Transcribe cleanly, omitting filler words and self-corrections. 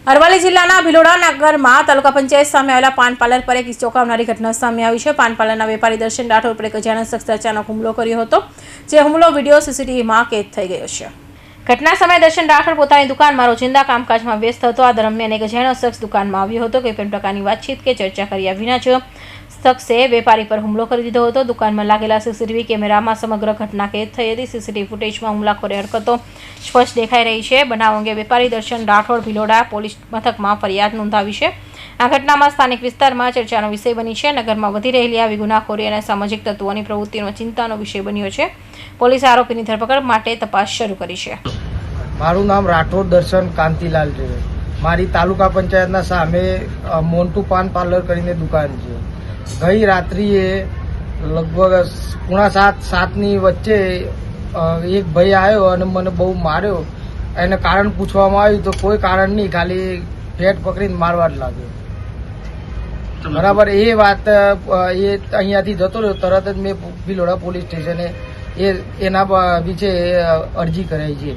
અરવલ્લી જિલ્લાના ભિલોડા નગરમાં તાલુકા પંચાયત સામે આવેલા પાન પાર્લર પર એક ચોંકાવનારી ઘટના સામે આવી છે। પાન પાર્લરના વેપારી દર્શન રાઠોડ પર એક અજાણ્યા શખ્સે અચાનક હુમલો કર્યો હતો, જે હુમલો વિડીયો સીસીટીવીમાં કેદ થઈ ગયો છે। ઘટના સમયે દર્શન રાઠોડ પોતાની દુકાનમાં રોજિંદા કામકાજમાં વ્યસ્ત હતો। આ દરમિયાન એક અજાણ્યો શખ્સ દુકાનમાં આવ્યો હતો। કોઈ પણ પ્રકારની વાતચીત કે ચર્ચા કર્યા વિના જ શખ્સે વેપારી પર હુમલો કરી દીધો હતો। દુકાનમાં લાગેલા સીસીટીવી કેમેરામાં સમગ્ર ઘટના કેદ થઈ હતી। સીસીટીવી ફૂટેજમાં હુમલાખોરી હરકતો સ્પષ્ટ દેખાઈ રહી છે। બનાવ અંગે વેપારી દર્શન રાઠોડ ભિલોડા પોલીસ મથકમાં ફરિયાદ નોંધાવી છે। આ ઘટનામાં સ્થાનિક વિસ્તારમાં ચર્ચાનો વિષય બની છે। નગરમાં વધી રહેલી આવી ગુનાખોરી અને સામાજિક તત્વોની પ્રવૃત્તિનો ચિંતાનો વિષય બન્યો છે। પોલીસે આરોપીની ધરપકડ માટે તપાસ શરૂ કરી છે। મારું નામ રાઠોડ દર્શન કાંતિલાલ છે। મારી તાલુકા પંચાયતના સામે મોન્ટુ પાન પાર્લર કરીને દુકાન છે। ગઈ રાત્રિએ લગભગ 6:45-7ની વચ્ચે એક ભાઈ આવ્યો અને મને બહુ માર્યો। એને કારણ પૂછવામાં આવ્યું તો કોઈ કારણ નહીં, ખાલી ફેટ પકડીને મારવા જ લાગ્યો। બરાબર, એ વાત એ અહીંયાથી જતો રહ્યો। તરત જ મેં ભિલોડા પોલીસ સ્ટેશને એના વિશે અરજી કરાઈ છે।